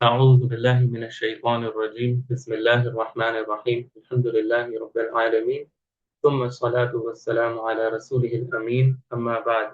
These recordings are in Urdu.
أعوذ بالله من الشيطان الرجيم بسم الله الرحمن الرحيم الحمد لله رب العالمين ثم الصلاة والسلام على رسوله الأمين أما بعد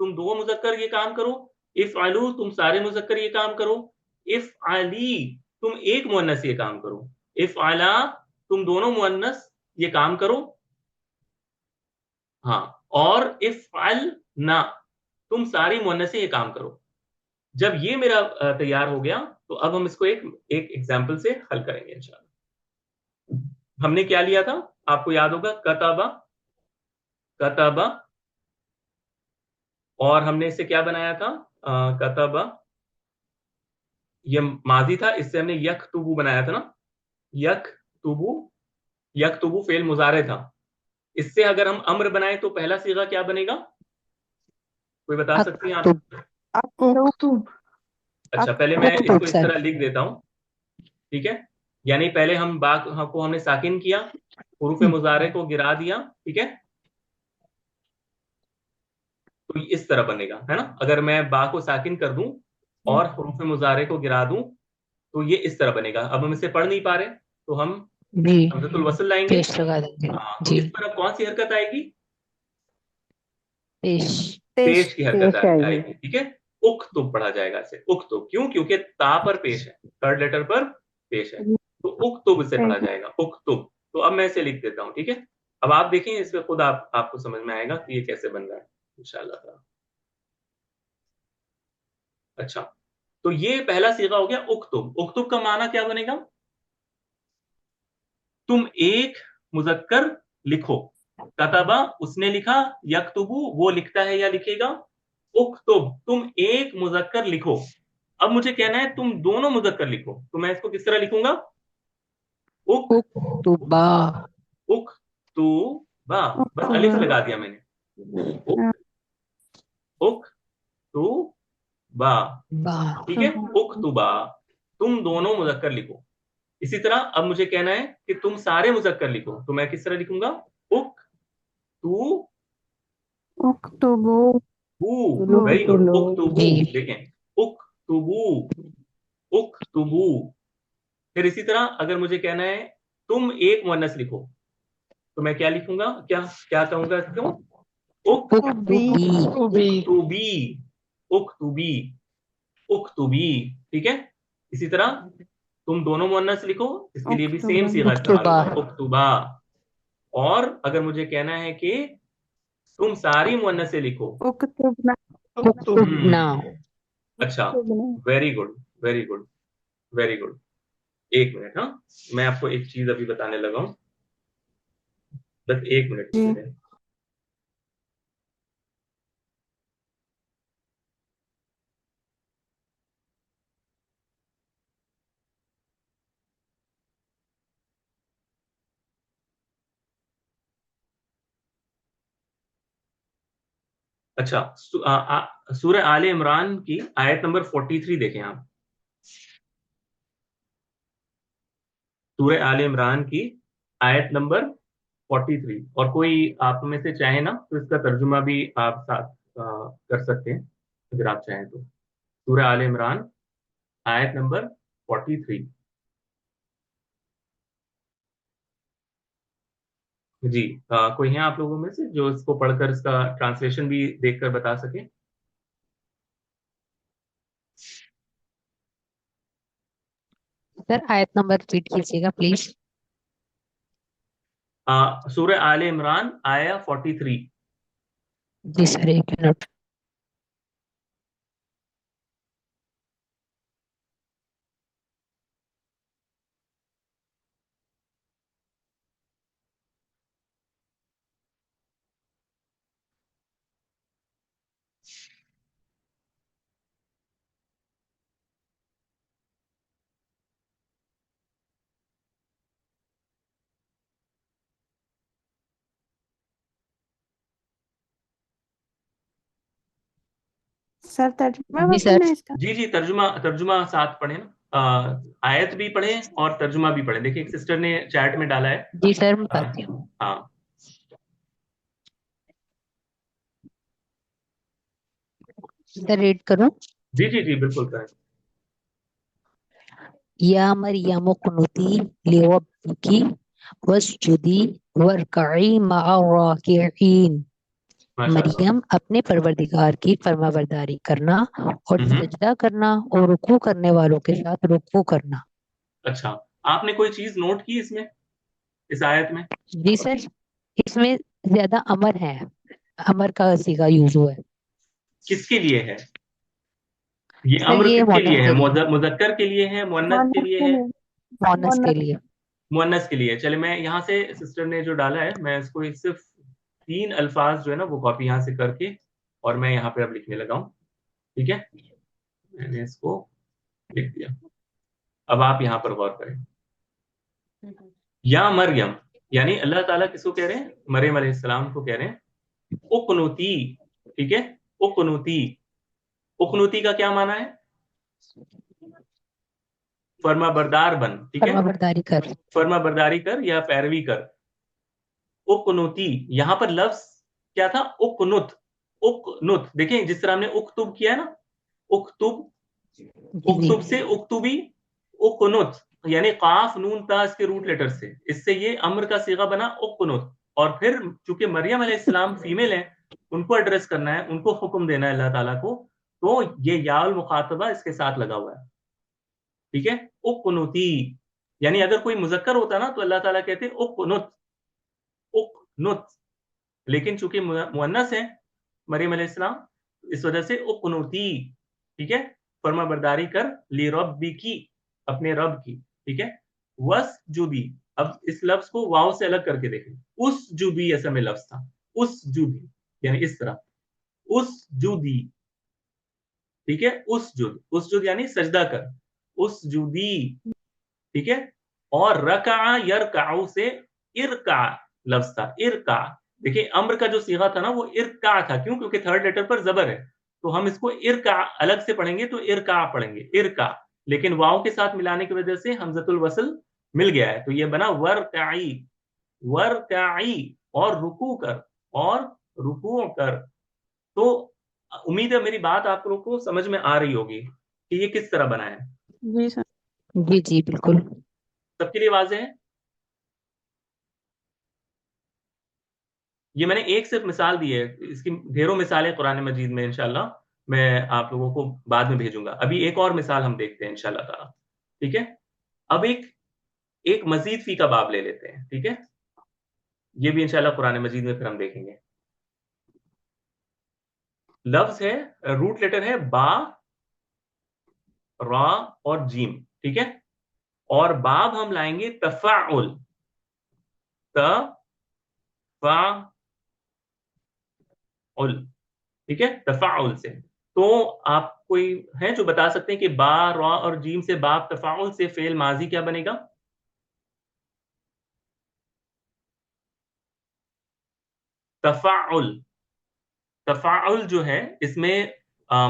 تم دو مذکر یہ کام کرو. افعلوا تم سارے مذکر یہ کام کرو. افعلی تم ایک مؤنث یہ کام کرو. افعلا تم دونوں مؤنث یہ کام کرو. ہاں اور افعلنا تم ساری مؤنث یہ کام کرو. جب یہ میرا تیار ہو گیا تو اب ہم اس کو ایک ایگزامپل سے حل کریں گے انشاءاللہ. ہم نے کیا لیا تھا آپ کو یاد ہوگا, کتابہ کتابہ, اور ہم نے اس سے کیا بنایا تھا, کتابہ یہ ماضی تھا, اس سے ہم نے یکتبو بنایا تھا نا, یکتبو, یکتبو فعل مضارع تھا. اس سے اگر ہم امر بنائیں تو پہلا صیغہ کیا بنے گا, کوئی بتا سکتی ہیں آپ؟ اکتب. اچھا پہلے میں اس کو اس طرح لکھ دیتا ہوں, ٹھیک ہے. یعنی پہلے ہم با کو ہم نے ساکن کیا, حروف مضارع کو گرا دیا, ٹھیک ہے. تو اس طرح بنے گا, ہے نا. اگر میں با کو ساکن کر دوں اور حروف مضارع کو گرا دوں تو یہ اس طرح بنے گا. اب ہم اسے پڑھ نہیں پا رہے تو ہم حمزۃ الوصل لائیں گے. تو اس طرح کون سی حرکت آئے گی, پیش کی حرکت آئے گی, ٹھیک ہے. اکتب پڑھا جائے گا اسے, اکتب. کیوں؟ کیونکہ تا پر پیش ہے, تھرڈ لیٹر پر پیش ہے, تو اکتب سے پڑھا جائے گا, اکتب. تو اب میں اسے لکھ دیتا ہوں, ٹھیک ہے. اب آپ دیکھیں اس پہ خود آپ کو سمجھ میں آئے گا کہ یہ کیسے بن رہا ہے انشاءاللہ تعالی. اچھا تو یہ پہلا صیغہ ہو گیا اکتب. اکتب کا معنی کیا بنے گا, تم ایک مذکر لکھو. کتبہ اس نے لکھا, یکتبو وہ لکھتا ہے یا لکھے گا. اکتب تم ایک مذکر لکھو. اب مجھے کہنا ہے تم دونوں مذکر لکھو, تو میں اس کو کس طرح لکھوں گا, اکتبا, اکتبا, بس الف لگا دیا میں نے, اکتبا, ٹھیک ہے. اکتبا تم دونوں مذکر لکھو. اسی طرح اب مجھے کہنا ہے کہ تم سارے مذکر لکھو, تو میں کس طرح لکھوں گا, اکتبو. Very good, اکتبو. دیکھیں اکتبو, اکتبو. پھر اسی طرح اگر مجھے کہنا ہے تم ایک مؤنث لکھو, تو میں کیا لکھوں گا, کیا کہوں گا, کیوں, اکتبی. اکتبی, اکتبی, اکتبی, ٹھیک ہے. اسی طرح تم دونوں مؤنث لکھو, اس کے لیے بھی سیم صیغہ استعمال ہوگا, اکتبا. اور اگر مجھے کہنا ہے کہ تم ساری مؤنثیں لکھو, اکتبنا. اچھا very good, very good, very good. ایک منٹ, ہاں میں آپ کو ایک چیز ابھی بتانے لگا ہوں, بس ایک منٹ. اچھا سورہ آل عمران کی آیت نمبر 43 دیکھیں آپ. سورہ آل عمران کی آیت نمبر 43, اور کوئی آپ میں سے چاہے نا تو اس کا ترجمہ بھی آپ ساتھ کر سکتے ہیں اگر آپ چاہیں تو. سورہ آل عمران آیت نمبر 43. جی کوئی ہیں آپ لوگوں میں سے جو اس کو پڑھ کر اس کا ٹرانسلیشن بھی دیکھ کر بتا سکیں؟ سر آیت نمبر ریپیٹ کیجیے گا پلیز. سورہ آل عمران آیا 43. جی سر ایک منٹ. سر ترجمہ جی سر. بتانا ہے اس کا. جی ترجمہ ساتھ پڑھیں نا, آیت بھی پڑھیں اور ترجمہ بھی پڑھیں. دیکھیں ایک سسٹر نے چیٹ میں ڈالا ہے. جی سر میں بتاتی ہوں. ہاں سر ریڈ کروں. جی بالکل کریں. یا مریم قنوتی لربکی واسجدی وارکعی مع الراکعین. ماشاء اللہ. مریم اپنے پروردگار کی فرما برداری کرنا اور ہوں. سجدہ کرنا اور رکوع کرنے والوں کے ساتھ رکوع کرنا. اچھا, آپ نے کوئی چیز نوٹ کی اس میں, اس آیت میں؟ جی سر, اس میں زیادہ امر ہے, امر کا صیغہ یوز ہوا ہے. کس کے لیے ہے یہ سر امر؟ یہ کس کے لیے مؤنث ہے؟ کے لیے, مذکر کے لیے ہے, مؤنث کے مونس لیے کے ہے؟ لیے. مؤنث کے مونس. لیے. مؤنث کے لیے. چلے میں یہاں سے سسٹر نے جو ڈالا ہے میں اس کو صرف 3 الفاظ جو ہے نا وہ کاپی یہاں سے کر کے اور میں یہاں پہ اب لکھنے لگا ہوں. ٹھیک ہے, میں نے اس کو لکھ دیا. اب آپ یہاں پر غور کریں. یا مریم, یعنی اللہ تعالیٰ کس کو کہہ رہے ہیں؟ مریم علیہ السلام کو کہہ رہے ہیں اقنوتی. ٹھیک ہے, اقنوتی. اقنوتی کا کیا معنی ہے؟ فرما بردار بن. ٹھیک ہے, فرما برداری کر. فرما برداری کر یا پیروی کر. اقنوتی, یہاں پر لفظ کیا تھا؟ اقنت. اقنت, دیکھیں جس طرح ہم نے اکتب کیا ہے نا, اکتب, جی جی. اکتب سے اکتبی, اقنت یعنی قاف نون تا اس کے روٹ لیٹر سے, اس سے یہ امر کا صیغہ بنا اقنت. اور پھر چونکہ مریم علیہ السلام فیمیل ہیں, ان کو ایڈریس کرنا ہے, ان کو حکم دینا ہے اللہ تعالیٰ کو, تو یہ یا المخاطبہ اس کے ساتھ لگا ہوا ہے. ٹھیک ہے, اقنتی, یعنی اگر کوئی مذکر ہوتا نا تو اللہ تعالیٰ کہتے اقنت, اقنت. لیکن چونکہ مؤنث ہے مریم علیہ السلام, اس وجہ سے اقنتی. ٹھیک ہے, فرما برداری کر, لی ربی کی, اپنے رب کی. ٹھیک ہے, وس جوبی, اب اس لفظ کو واو سے الگ کر کے دیکھیں. اس جوبی ایسا میں لفظ تھا, اس جوبی یعنی اس طرح, اس جودی. ٹھیک ہے, اس جود, اس جود یعنی سجدہ کر, اس جودی. ٹھیک ہے, اور رکع یرکع سے ارکع لفظ تھا, ارکع. دیکھیں امر کا جو صیغہ تھا نا وہ ارکع تھا, کیوں؟ کیونکہ تھرڈ لیٹر پر زبر ہے, تو ہم اس کو ارکع الگ سے پڑھیں گے تو ارکع پڑھیں گے, ارکع. لیکن واو کے ساتھ ملانے کی وجہ سے حمزۃ الوصل مل گیا ہے, تو یہ بنا ورکعی, ورکعی, اور رکوع کر, اور رکوع کر. تو امید ہے میری بات آپ لوگوں کو سمجھ میں آ رہی ہوگی کہ یہ کس طرح بنا ہے. جی سر. جی جی بالکل. سب کے لیے واضح ہے؟ یہ میں نے ایک صرف مثال دی ہے, اس کی ڈھیروں مثالیں قرآن مجید میں انشاءاللہ میں آپ لوگوں کو بعد میں بھیجوں گا. ابھی ایک اور مثال ہم دیکھتے ہیں انشاءاللہ تعالیٰ. ٹھیک ہے, اب ایک مزید فی کا باب لے لیتے ہیں. ٹھیک ہے, یہ بھی انشاءاللہ قرآن مجید میں پھر ہم دیکھیں گے. لفظ ہے, روٹ لیٹر ہے با, را اور جیم. ٹھیک ہے, اور باب ہم لائیں گے تفاعل, تفاعل. ٹھیک ہے, تفاعل سے. تو آپ کوئی ہے جو بتا سکتے ہیں کہ با, را اور جیم سے باب تفاعل سے فعل ماضی کیا بنے گا؟ تفاعل, تفاعل جو ہے اس میں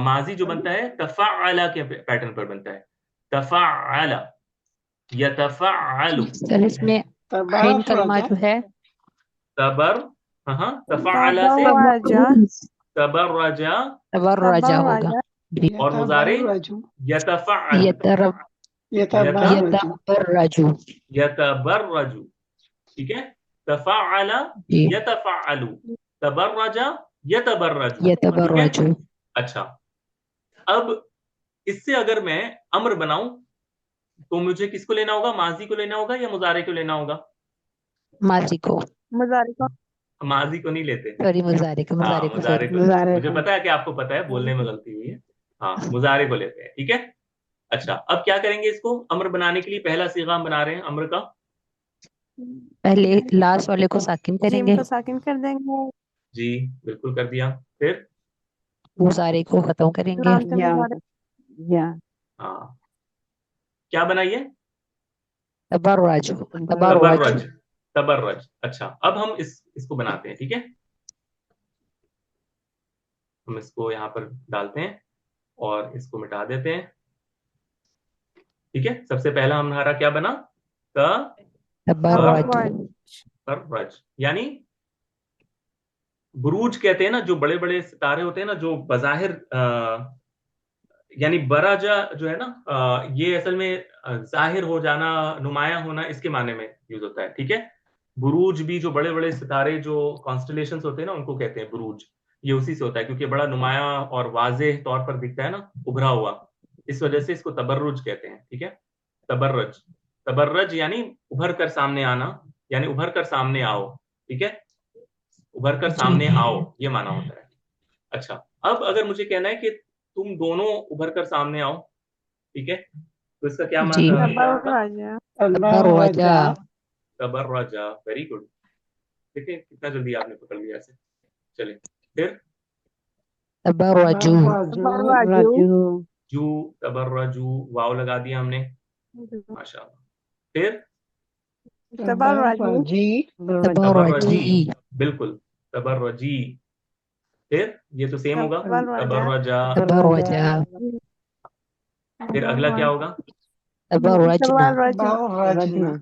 ماضی جو بنتا ہے تفاعل کے پیٹرن پر بنتا ہے. تفاعل, یتفاعل. سر اس میں عین کلمہ جو ہے تبر, ہاں تفاعل سے تبرجا. تبرجا, تبرجا ہوگا. جی. اور مضارع یتفعل, یترب یتبرجو. یتبرج. ٹھیک ہے, تفاعل جی. یتفعل, تبرج یتبرج. ٹھیک ہے, یتبرجو. اچھا. اب اس سے اگر میں امر بناؤں تو مجھے کس کو لینا ہوگا؟ ماضی کو لینا ہوگا یا مضارع کو لینا ہوگا؟ ماضی کو. مضارع کا. ماضی کو نہیں لیتے. سوری مضارع کو. ہاں مضارع کو. مضارع سوری. کو, مجھے پتا ہے کہ آپ کو پتا ہے, بولنے میں غلطی ہوئی ہے. ہاں مضارع کو لیتے ہیں. ٹھیک ہے, اچھا. اب کیا کریں گے اس کو امر بنانے کے لیے؟ پہلا صیغہ ہم بنا رہے ہیں امر کا. پہلے لاسٹ والے کو ساکن کریں جیم گے. کو ساکن کر دیں گے. جی بالکل کر دیا. پھر مضارع کو ختم کریں گے. لام سے مضارع. ہاں کیا بنائیے؟ تبرج. تبرج. تبرج, تبرج. اچھا, اب ہم اس کو بناتے ہیں. ٹھیک ہے, ہم اس کو یہاں پر ڈالتے ہیں اور اس کو مٹا دیتے ہیں. ٹھیک ہے, سب سے پہلا ہمارا کیا بنا؟ تبرج. تبرج, یعنی بروج کہتے ہیں نا, جو بڑے بڑے ستارے ہوتے ہیں نا, جو بظاہر یعنی برجا جو ہے نا, یہ اصل میں ظاہر ہو جانا, نمایاں ہونا, اس کے معنی میں یوز ہوتا ہے. ٹھیک ہے, بروج بھی جو بڑے بڑے ستارے جو کانسٹلیشنز ہوتے ہیں نا ان کو کہتے ہیں بروج. یہ اسی سے ہوتا ہے کیونکہ بڑا نمایاں اور واضح طور پر دکھتا ہے نا، ابھرا ہوا، اس وجہ سے اس کو تبرج کہتے ہیں. ٹھیک ہے، تبرج. تبرج یعنی ابھر کر سامنے آنا، یعنی ابھر کر سامنے آؤ. ٹھیک ہے، ابھر کر جی سامنے آؤ، یہ مانا ہوتا ہے. اچھا، اب اگر مجھے کہنا ہے کہ تم دونوں ابھر کر سامنے آؤ، ٹھیک ہے، تو اس کا کیا جی کیا ہوگا؟ تبرجا تبرجا. Very good. دیکھیں کتنا جلدی آپ نے پکڑ لیا اسے. چلیں پھر تبرجو تبرجو جو، تبرجو، واو لگا دیا ہم نے. ماشاء اللہ. پھر تبرجی تبرجی بالکل، تبرجی. پھر یہ تو سیم ہوگا، تبرجا. تبرجا پھر اگلا کیا ہوگا؟ تبرجنا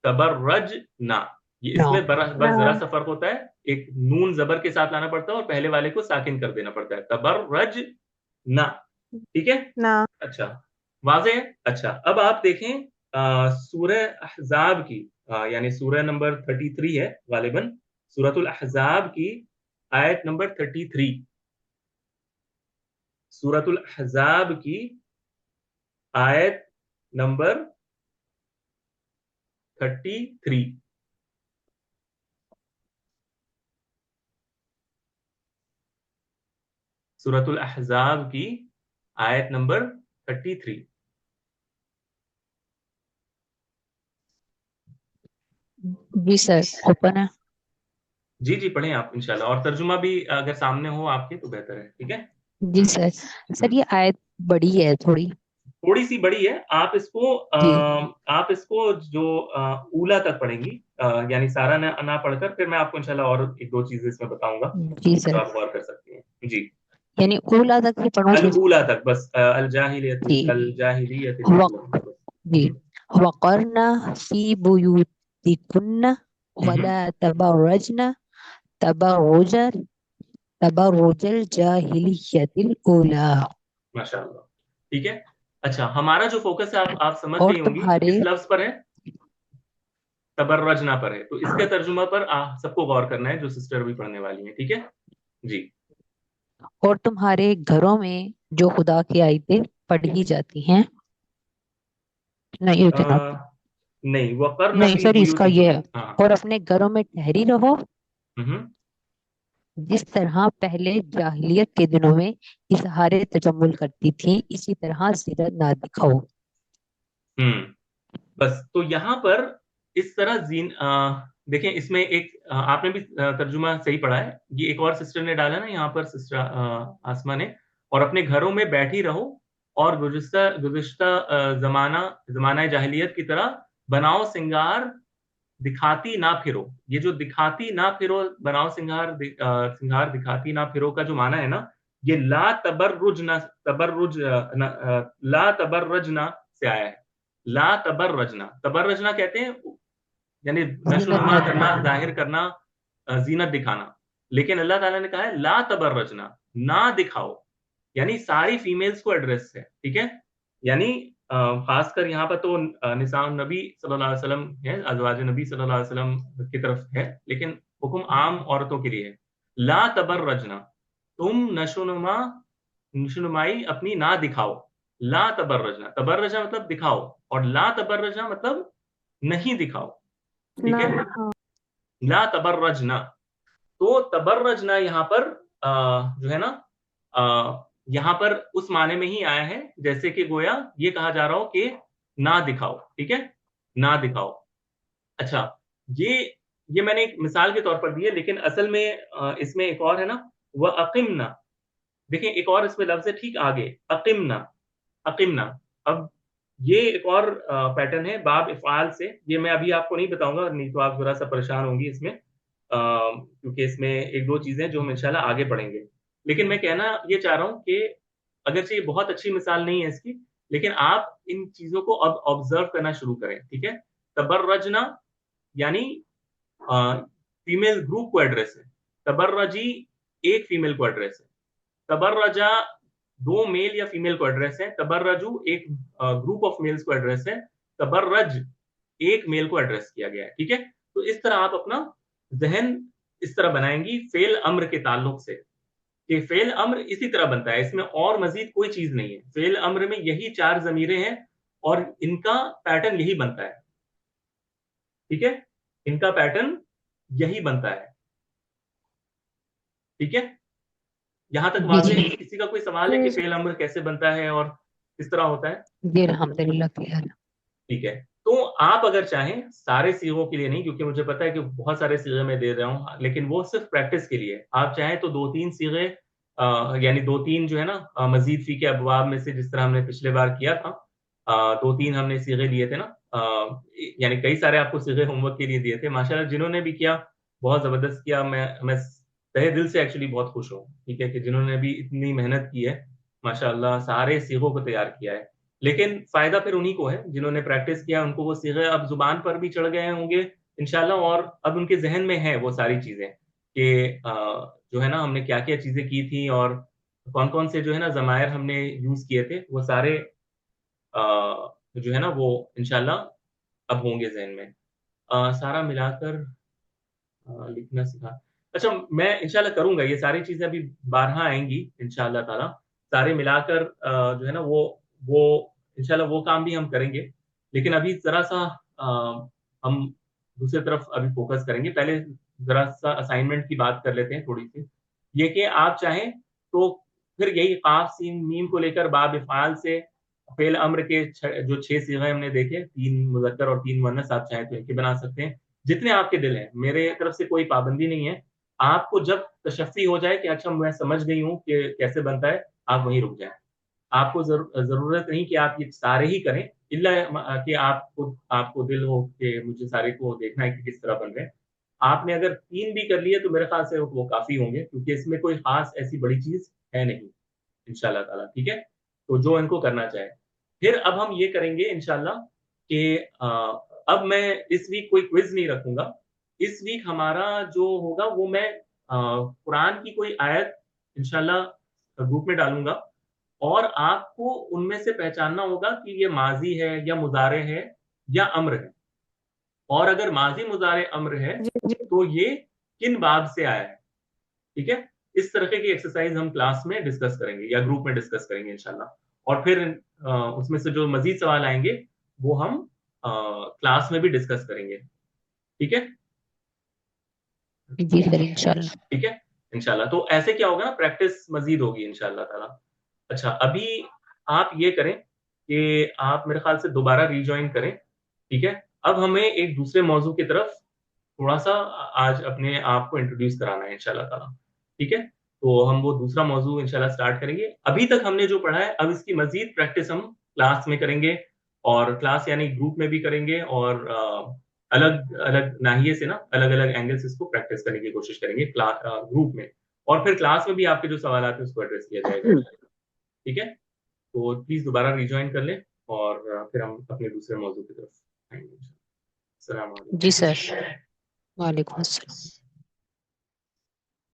تبرجنا. یہ اس میں بس ذرا سا فرق ہوتا ہے، ایک نون زبر کے ساتھ لانا پڑتا ہے اور پہلے والے کو ساکن کر دینا پڑتا ہے. تبرجنا. ٹھیک ہے، اچھا واضح ہے. اچھا اب آپ دیکھیں سورہ احزاب کی، یعنی سورہ نمبر 33 ہے غالباً، سورۃ الاحزاب کی آیت نمبر 33. سورۃ الاحزاب کی آیت نمبر 33. سورۃ الاحزاب کی آیت نمبر 33. جی سر اوپن ہے. جی جی پڑھیں آپ انشاءاللہ، اور ترجمہ بھی اگر سامنے ہو آپ کے تو بہتر ہے. ٹھیک ہے، جی سر یہ آیت بڑی ہے تھوڑی سی بڑی ہے. جی آپ اس کو جو اولا تک پڑھیں گی، یعنی سارا نہ پڑھ کر، پھر میں آپ کو انشاءاللہ اور ایک دو چیزیں اس میں بتاؤں گا جی جو سر، آپ غور کر سکتی ہیں. جی، یعنی اولا تک ہی پڑھوں پھر. الاولا تک بس، الجاہلیت جی الجاہلیت جی وقرنا فی بیوتکن ولا تبرجنا تبرج الجاہلیت الاولی. ماشاء اللہ. ٹھیک ہے، اچھا ہمارا جو فوکس ہے آپ سمجھ اور گئی ہوں گی، تمہارے اس لفظ پر ہے، تبرجنا پر ہے. تو اس کے ترجمہ پر سب کو غور کرنا ہے جو سسٹر بھی پڑھنے والی ہیں. ٹھیک ہے جی. اور تمہارے گھروں میں جو خدا کی آیتیں پڑھی جاتی ہیں، نہیں you cannot. نہیں، وقرن نہیں فی سر اس کا یہ بیوتکن. ہے، ہاں. اور اپنے گھروں میں ٹھہری رہو ہوں جس طرح پہلے جاہلیت کے دنوں میں اظہار تجمل کرتی تھی، اسی طرح زینت نہ دکھاؤ. بس تو یہاں پر اس طرح دیکھیں اس میں ایک آپ نے بھی ترجمہ صحیح پڑھا ہے. یہ ایک اور سسٹر نے ڈالا نا یہاں پر، سسٹر آسما نے، اور اپنے گھروں میں بیٹھی رہو اور گزشتہ زمانہ جاہلیت کی طرح بناؤ سنگار دکھاتی نہ پھرو. یہ جو دکھاتی نہ پھرو، بناؤ سنگار دکھاتی نہ پھرو کا جو معنی ہے نا، یہ لا تبرجنا سے آیا ہے. لا تبرجنا کہتے ہیں یعنی نشو زینت نما نہ کرنا، دکھاؤ. ظاہر کرنا، زینت دکھانا. لیکن اللہ تعالیٰ نے کہا ہے لا تبرجنا، نہ دکھاؤ، یعنی ساری فیمیلز کو ایڈریس ہے. ٹھیک ہے، یعنی خاص کر یہاں پر تو نساء نبی صلی اللہ علیہ وسلم ہے، ازواج نبی صلی اللہ علیہ وسلم کی طرف ہے، لیکن حکم عام عورتوں کے لیے ہے. لا تبرجنا، تم نشونمائی اپنی نہ دکھاؤ. لا تبرجنا، تبرجنا مطلب دکھاؤ، اور لا تبرجنا مطلب نہیں دکھاؤ. ٹھیک ہے، لا تبرجنا. تو تبرجنا یہاں پر جو ہے نا یہاں پر اس معنی میں ہی آیا ہے جیسے کہ گویا یہ کہا جا رہا ہو کہ نہ دکھاؤ. ٹھیک ہے، نہ دکھاؤ. اچھا یہ میں نے ایک مثال کے طور پر دی ہے، لیکن اصل میں اس میں ایک اور ہے نا، وَأَقِمْنَا. دیکھیں ایک اور اس میں لفظ ہے ٹھیک آگے، اقمنا. اب یہ ایک اور پیٹرن ہے باب افعال سے. یہ میں ابھی آپ کو نہیں بتاؤں گا، نہیں تو آپ ذرا سا پریشان ہوں گی اس میں، کیونکہ اس میں ایک دو چیزیں جو ہم انشاءاللہ آگے پڑھیں گے. لیکن میں کہنا یہ چاہ رہا ہوں کہ اگرچہ یہ بہت اچھی مثال نہیں ہے اس کی، لیکن آپ ان چیزوں کو اب آبزرو کرنا شروع کریں. ٹھیک ہے، تبرجنا یعنی فیمیل گروپ کو ایڈریس ہے، تبرجی ایک فیمیل کو ایڈریس ہے، تبرجا دو میل یا فیمیل کو ایڈریس ہے، تبرجو ایک گروپ آف میلز کو ایڈریس ہے، تبرج ایک میل کو ایڈریس کیا گیا ہے. ٹھیک ہے، تو اس طرح آپ اپنا ذہن اس طرح بنائیں گی فعل امر کے تعلق سے. کہ فعل امر اسی طرح بنتا ہے, اس میں اور مزید کوئی چیز نہیں ہے. فعل امر میں یہی 4 ضمیریں ہیں اور ان کا پیٹرن یہی بنتا ہے. ٹھیک ہے, ان کا پیٹرن یہی بنتا ہے. ٹھیک ہے, یہاں تک جی واضح جی ہے؟ کسی کا کوئی سوال ہے کہ فعل امر کیسے بنتا ہے اور کس طرح ہوتا ہے؟ جی الحمدللہ کلیئر. ٹھیک ہے, تو آپ اگر چاہیں سارے سیغوں کے لیے نہیں, کیونکہ مجھے پتا ہے کہ بہت سارے سیغے میں دے رہا ہوں, لیکن وہ صرف پریکٹس کے لیے. آپ چاہیں تو 2-3 سیغے, یعنی 2-3 جو ہے نا مزید فی کے ابواب میں سے, جس طرح ہم نے پچھلے بار کیا تھا, 2-3 ہم نے سیغے لیے تھے نا, یعنی کئی سارے آپ کو سیغے ہوم ورک کے لیے دیے تھے. ماشاءاللہ جنہوں نے بھی کیا بہت زبردست کیا, میں تہہ دل سے ایکچولی بہت خوش ہوں. ٹھیک ہے, کہ جنہوں نے بھی اتنی محنت کی ہے ماشاءاللہ, سارے سیغوں کو تیار کیا ہے. لیکن فائدہ پھر انہی کو ہے جنہوں نے پریکٹس کیا, ان کو وہ صیغے اب زبان پر بھی چڑھ گئے ہوں گے انشاءاللہ, اور اب ان کے ذہن میں ہے وہ ساری چیزیں کہ جو ہے نا ہم نے کیا کیا چیزیں کی تھیں اور کون کون سے جو ہے نا ضمائر ہم نے یوز کیے تھے, وہ سارے جو ہے نا وہ انشاءاللہ اب ہوں گے ذہن میں. سارا ملا کر لکھنا سکھا. اچھا, میں انشاءاللہ کروں گا یہ ساری چیزیں, ابھی بارہا آئیں گی انشاءاللہ تعالی, سارے ملا کر جو ہے نا وہ انشاءاللہ وہ کام بھی ہم کریں گے. لیکن ابھی ذرا سا ہم دوسری طرف ابھی فوکس کریں گے. پہلے ذرا سا اسائنمنٹ کی بات کر لیتے ہیں تھوڑی سی, یہ کہ آپ چاہیں تو پھر یہی قاف سین میم کو لے کر باب افعال سے فعل امر کے جو 6 صیغے ہم نے دیکھے, 3 مذکر اور 3 مؤنث, آپ چاہیں تو ان کے بنا سکتے ہیں جتنے آپ کے دل ہیں. میرے طرف سے کوئی پابندی نہیں ہے. آپ کو جب تشفی ہو جائے کہ اچھا میں سمجھ گئی ہوں کہ کیسے بنتا ہے, آپ وہیں رک جائیں. آپ کو ضرورت نہیں کہ آپ یہ سارے ہی کریں, الا کہ آپ کو دل ہو کہ مجھے سارے کو دیکھنا ہے کہ کس طرح بن رہے ہیں. آپ نے اگر 3 بھی کر لیے تو میرے خیال سے وہ کافی ہوں گے, کیونکہ اس میں کوئی خاص ایسی بڑی چیز ہے نہیں انشاءاللہ تعالیٰ. ٹھیک ہے, تو جو ان کو کرنا چاہے. پھر اب ہم یہ کریں گے انشاءاللہ کہ اب میں اس ویک کوئی کوئز نہیں رکھوں گا. اس ویک ہمارا جو ہوگا وہ میں قرآن کی کوئی آیت انشاءاللہ گروپ میں ڈالوں گا, اور آپ کو ان میں سے پہچاننا ہوگا کہ یہ ماضی ہے یا مضارع ہے یا امر ہے. اور اگر ماضی مضارع امر ہے تو یہ کن باب سے آیا ہے. ٹھیک ہے, اس طرح کی ایکسرسائز ہم کلاس میں ڈسکس کریں گے یا گروپ میں ڈسکس کریں گے انشاءاللہ. اور پھر اس میں سے جو مزید سوال آئیں گے وہ ہم کلاس میں بھی ڈسکس کریں گے. ٹھیک ہے, جی سر انشاءاللہ. ٹھیک ہے انشاءاللہ. تو ایسے کیا ہوگا نا, پریکٹس مزید ہوگی انشاءاللہ تعالی. اچھا, ابھی آپ یہ کریں کہ آپ میرے خیال سے دوبارہ ری جوائن کریں. ٹھیک ہے, اب ہمیں ایک دوسرے موضوع کی طرف تھوڑا سا آج اپنے آپ کو انٹروڈیوس کرانا ہے انشاءاللہ تعالی. ٹھیک ہے, تو ہم وہ دوسرا موضوع انشاءاللہ سٹارٹ کریں گے. ابھی تک ہم نے جو پڑھا ہے, اب اس کی مزید پریکٹس ہم کلاس میں کریں گے, اور کلاس یعنی گروپ میں بھی کریں گے, اور الگ الگ ناحیے سے نا الگ الگ اینگل سے اس کو پریکٹس کرنے کی کوشش کریں گے گروپ میں, اور پھر کلاس میں بھی آپ کے جو سوالات ہیں اس کو ایڈریس کیا جائے گا. ٹھیک ہے, تو پلیز دوبارہ ریجوائن کر لیں, اور پھر ہم اپنے دوسرے موضوع کی طرف آئیں گے. السلام علیکم. جی سر, وعلیکم السلام.